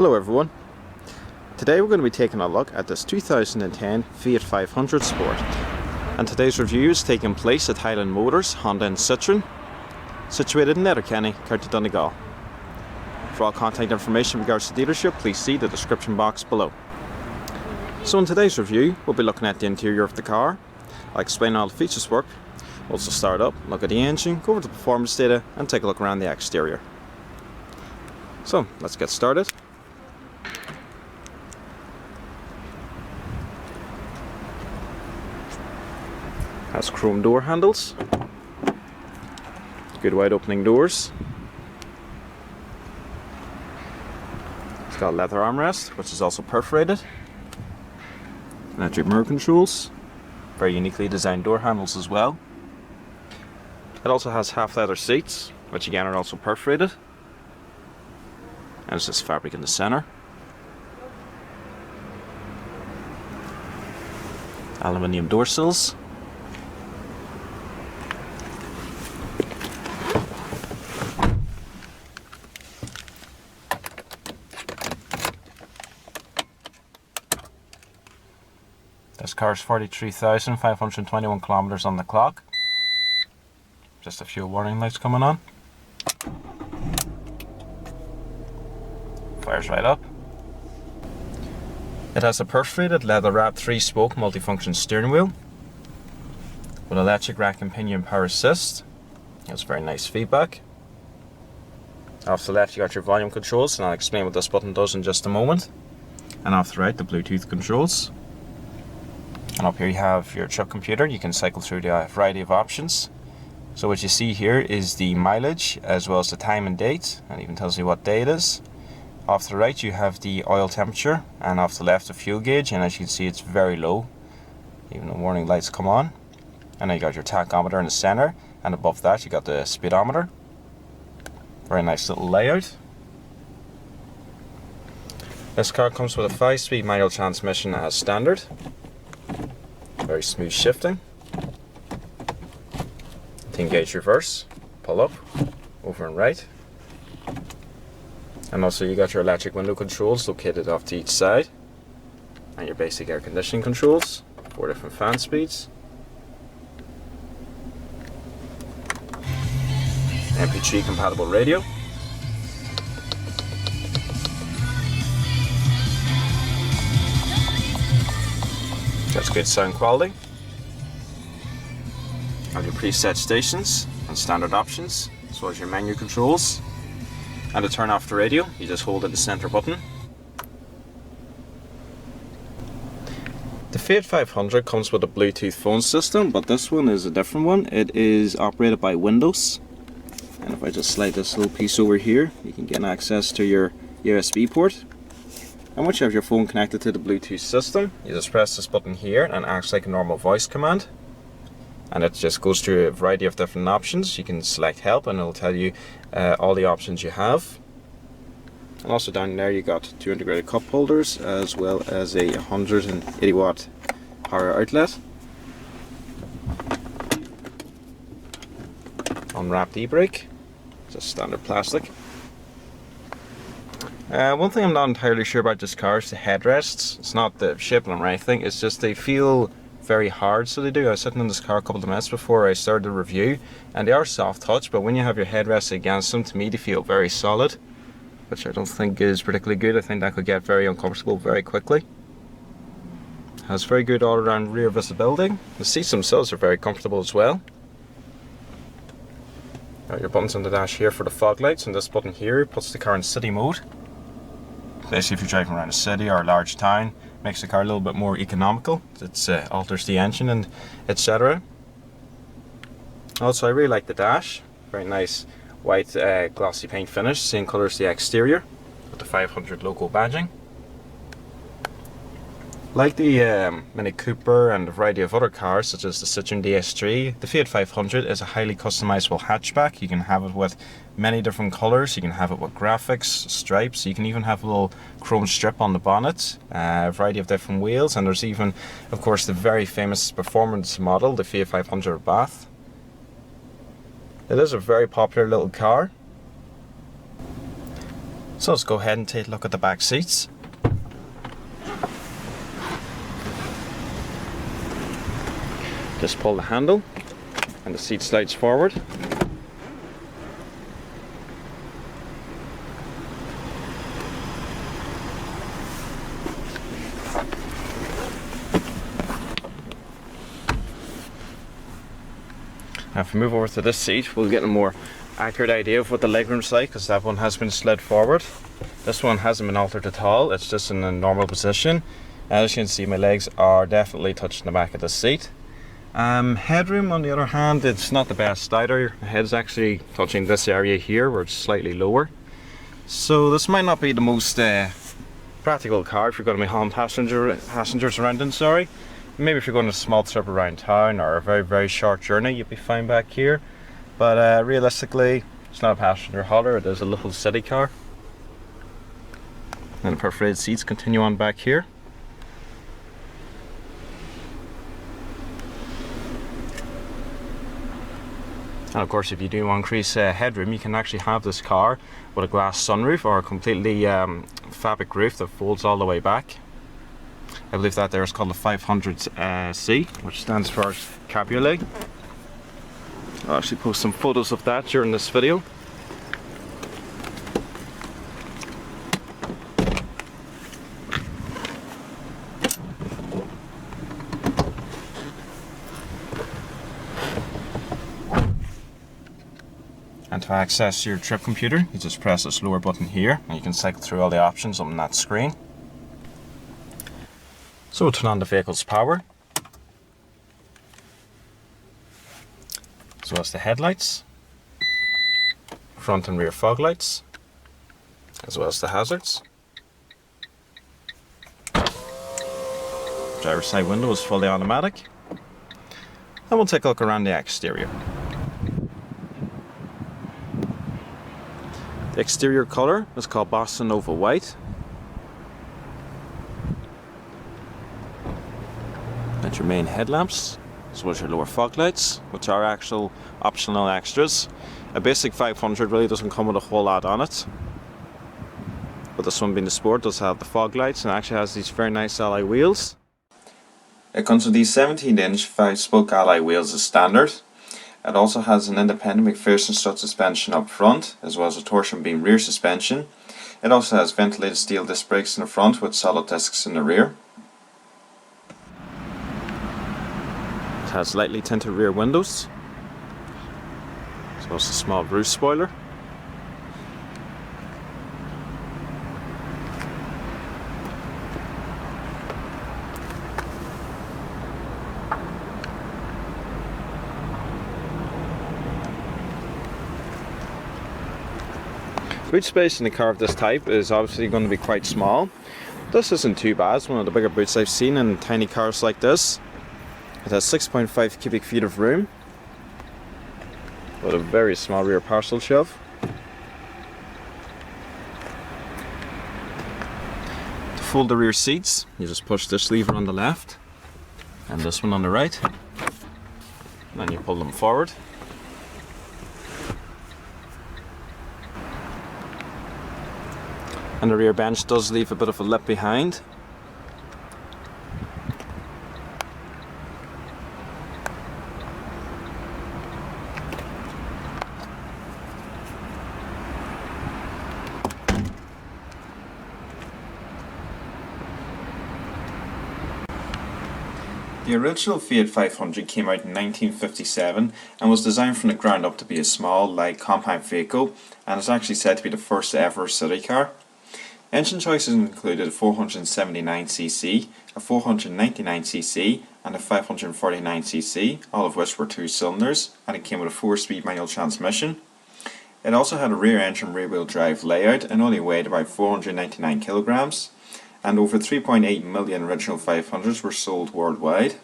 Hello everyone. Today we're going to be taking a look at this 2010 Fiat 500 Sport, and today's review is taking place at Highland Motors, Honda and Citroen, situated in Letterkenny, County Donegal. For all contact information in regards to the dealership, please see the description box below. So in today's review, we'll be looking at the interior of the car. I'll explain how all the features work, also start up, look at the engine, go over the performance data and take a look around the exterior. So let's get started. Has chrome door handles, good wide opening doors. It's got a leather armrest, which is also perforated. Electric mirror controls, very uniquely designed door handles as well. It also has half leather seats, which again are also perforated. And it's this fabric in the center. Aluminium door sills. This car's 43,521 kilometers on the clock. Just a few warning lights coming on. Fires right up. It has a perforated leather wrapped 3-spoke multifunction steering wheel with electric rack and pinion power assist. It's very nice feedback. Off the left you got your volume controls, and I'll explain what this button does in just a moment. And off the right, the Bluetooth controls. And up here you have your trip computer. You can cycle through the variety of options. So what you see here is the mileage as well as the time and date, and it even tells you what day it is. Off to the right you have the oil temperature, and off to the left the fuel gauge, and as you can see it's very low. Even the warning lights come on. And then you got your tachometer in the center, and above that you got the speedometer. Very nice little layout. This car comes with a 5-speed manual transmission as standard. Very smooth shifting. To engage reverse, pull up, over and right. And also you got your electric window controls located off to each side. And your basic air conditioning controls, 4 different fan speeds. MP3 compatible radio. That's good sound quality. Have your preset stations and standard options, as well as your menu controls. And to turn off the radio, you just hold in the center button. The Fiat 500 comes with a Bluetooth phone system, but this one is a different one. It is operated by Windows. And if I just slide this little piece over here, you can get access to your USB port. And once you have your phone connected to the Bluetooth system, you just press this button here and it acts like a normal voice command. And it just goes through a variety of different options. You can select help and it'll tell you all the options you have. And also down there you got 2 integrated cup holders, as well as a 180 watt power outlet. Unwrapped e-brake, just standard plastic. One thing I'm not entirely sure about this car is the headrests. It's not the shape of them or anything, it's just they feel very hard, so they do. I was sitting in this car a couple of minutes before I started the review, and they are soft touch, but when you have your headrests against them, to me they feel very solid, which I don't think is particularly good. I think that could get very uncomfortable very quickly. Has very good all around rear visibility. The seats themselves are very comfortable as well. Got your buttons on the dash here for the fog lights, and this button here puts the car in city mode. Basically if you're driving around a city or a large town, makes the car a little bit more economical. It alters the engine and etc. Also I really like the dash. Very nice white glossy paint finish, same colour as the exterior, with the 500 logo badging. Like the Mini Cooper and a variety of other cars such as the Citroen DS3, the Fiat 500 is a highly customizable hatchback. You can have it with many different colours, you can have it with graphics, stripes, you can even have a little chrome strip on the bonnet, a variety of different wheels, and there's even of course the very famous performance model, the Fiat 500 Bath. It is a very popular little car. So let's go ahead and take a look at the back seats. Just pull the handle and the seat slides forward. Now if we move over to this seat, we'll get a more accurate idea of what the legroom's like, because that one has been slid forward. This one hasn't been altered at all, it's just in a normal position. As you can see, my legs are definitely touching the back of the seat. Headroom on the other hand, it's not the best either. The head's actually touching this area here where it's slightly lower. So this might not be the most practical car if you're going to be hauling passengers around, sorry. Maybe if you're going a small trip around town or a very short journey, you'd be fine back here. But realistically, it's not a passenger hauler, it is a little city car. And the perforated seats continue on back here. And of course, if you do increase headroom, you can actually have this car with a glass sunroof or a completely fabric roof that folds all the way back. I believe that there is called the 500C, which stands for Cabriolet. I'll actually post some photos of that during this video. And to access your trip computer, you just press this lower button here and you can cycle through all the options on that screen. So we'll turn on the vehicle's power, as well as the headlights, front and rear fog lights, as well as the hazards. Driver's side window is fully automatic. And we'll take a look around the exterior. The exterior colour is called Bossa Nova White. That's your main headlamps, as well as your lower fog lights, which are actual optional extras. A basic 500 really doesn't come with a whole lot on it. But this one being the Sport does have the fog lights and actually has these very nice alloy wheels. It comes with these 17-inch 5-spoke alloy wheels as standard. It also has an independent McPherson strut suspension up front, as well as a torsion beam rear suspension. It also has ventilated steel disc brakes in the front with solid discs in the rear. It has lightly tinted rear windows, as well as a small roof spoiler. Boot space in a car of this type is obviously going to be quite small. This isn't too bad, it's one of the bigger boots I've seen in tiny cars like this. It has 6.5 cubic feet of room, with a very small rear parcel shelf. To fold the rear seats, you just push this lever on the left, and this one on the right, and then you pull them forward. And the rear bench does leave a bit of a lip behind. The original Fiat 500 came out in 1957 and was designed from the ground up to be a small, light, compact vehicle, and is actually said to be the first ever city car. Engine choices included a 479cc, a 499cc and a 549cc, all of which were 2 cylinders, and it came with a 4-speed manual transmission. It also had a rear engine rear wheel drive layout and only weighed about 499 kilograms, and over 3.8 million original 500s were sold worldwide.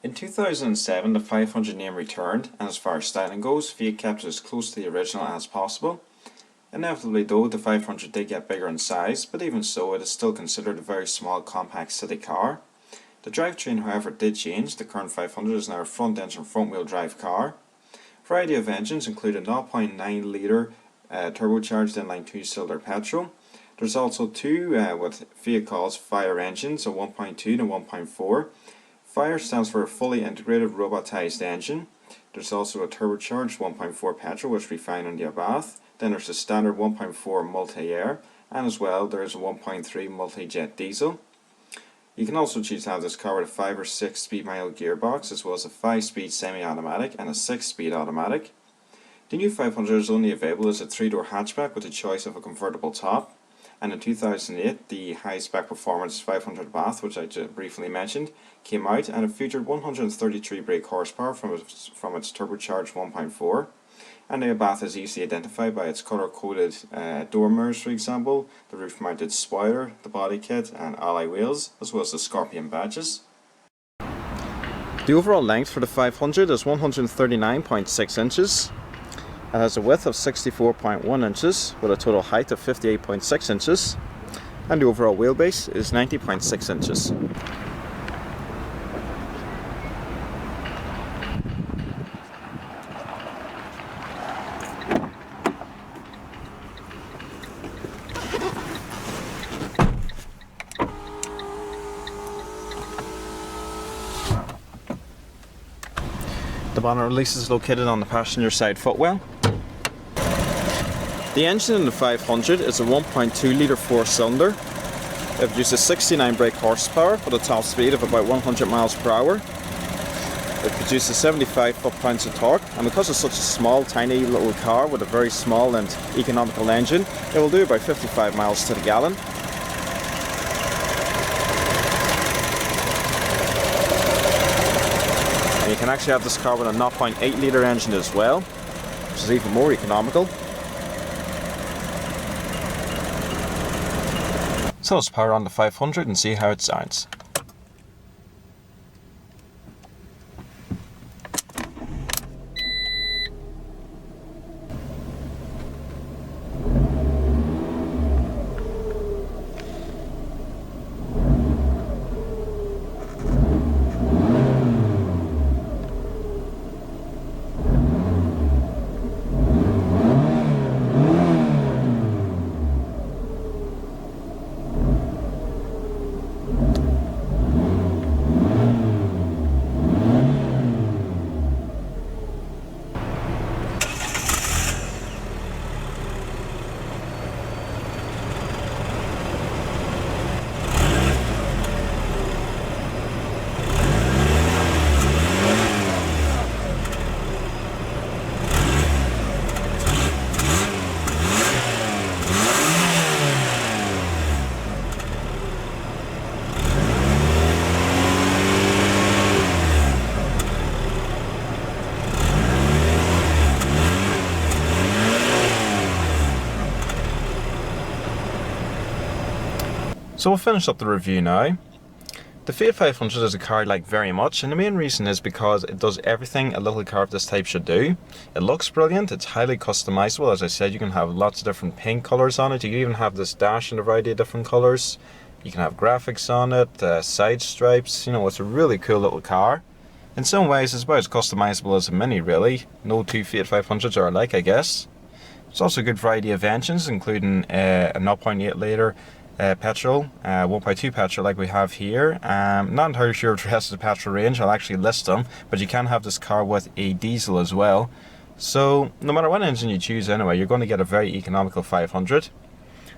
In 2007 the 500 name returned, and as far as styling goes, Fiat kept it as close to the original as possible. Inevitably though, the 500 did get bigger in size, but even so it is still considered a very small compact city car. The drivetrain however did change. The current 500 is now a front engine front wheel drive car. Variety of engines include a 0.9 litre turbocharged inline 2-cylinder petrol. There's also two what Fiat calls Fire engines, a 1.2 and a 1.4. Fire stands for a fully integrated robotized engine. There's also a turbocharged 1.4 petrol which we find on the Abarth. Then there's a standard 1.4 multi-air, and as well there's a 1.3 multi-jet diesel. You can also choose to have this car with a 5 or 6 speed manual gearbox, as well as a 5-speed semi-automatic and a 6-speed automatic. The new 500 is only available as a 3-door hatchback with a choice of a convertible top. And in 2008, the high-spec performance 500 Bath, which I just briefly mentioned, came out, and it featured 133 brake horsepower from its turbocharged 1.4. And the Bath is easily identified by its colour-coded door mirrors, for example, the roof-mounted spoiler, the body kit and alloy wheels, as well as the Scorpion badges. The overall length for the 500 is 139.6 inches. It has a width of 64.1 inches with a total height of 58.6 inches, and the overall wheelbase is 90.6 inches. The bonnet release is located on the passenger side footwell. The engine in the 500 is a 1.2 litre 4-cylinder. It produces 69 brake horsepower with a top speed of about 100 miles per hour. It produces 75 foot-pounds of torque, and because it's such a small, tiny little car with a very small and economical engine, it will do about 55 miles to the gallon. And you can actually have this car with a 0.8 litre engine as well, which is even more economical. So let's power on the 500 and see how it sounds. So we'll finish up the review now. The Fiat 500 is a car I like very much, and the main reason is because it does everything a little car of this type should do. It looks brilliant, it's highly customizable. As I said, you can have lots of different paint colours on it. You can even have this dash in a variety of different colours. You can have graphics on it, side stripes. You know, it's a really cool little car. In some ways it's about as customizable as a Mini really. No two Fiat 500s are alike, I guess. It's also a good variety of engines, including a 0.8 litre petrol, 1.2 petrol like we have here. Not entirely sure if the rest of the petrol range, I'll actually list them, but you can have this car with a diesel as well. So no matter what engine you choose anyway, you're going to get a very economical 500.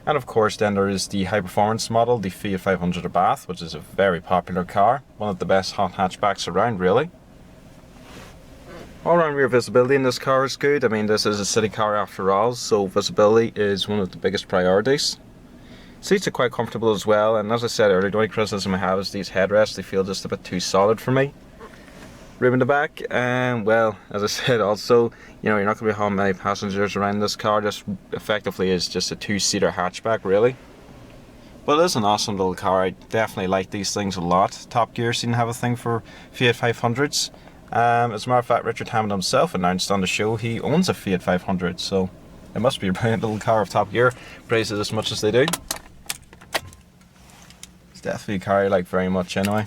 And of course then there is the high performance model, the Fiat 500 Abarth, which is a very popular car, one of the best hot hatchbacks around really. All round rear visibility in this car is good. I mean, this is a city car after all, so visibility is one of the biggest priorities. Seats are quite comfortable as well, and as I said earlier, the only criticism I have is these headrests. They feel just a bit too solid for me. Room in the back, and well, as I said also, you know, you're not going to be having many passengers around this car. This effectively is just a two-seater hatchback really. But it is an awesome little car. I definitely like these things a lot. Top Gear seem to have a thing for Fiat 500s. As a matter of fact, Richard Hammond himself announced on the show he owns a Fiat 500, so it must be a brilliant little car if Top Gear praises it as much as they do. It's definitely a car I like very much anyway.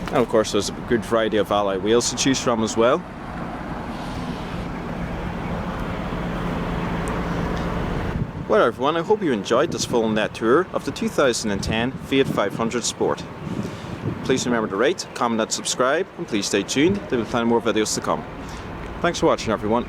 And of course there's a good variety of alloy wheels to choose from as well. Well everyone, I hope you enjoyed this full in-depth tour of the 2010 Fiat 500 Sport. Please remember to rate, comment and subscribe, and please stay tuned, there will be plenty more videos to come. Thanks for watching everyone.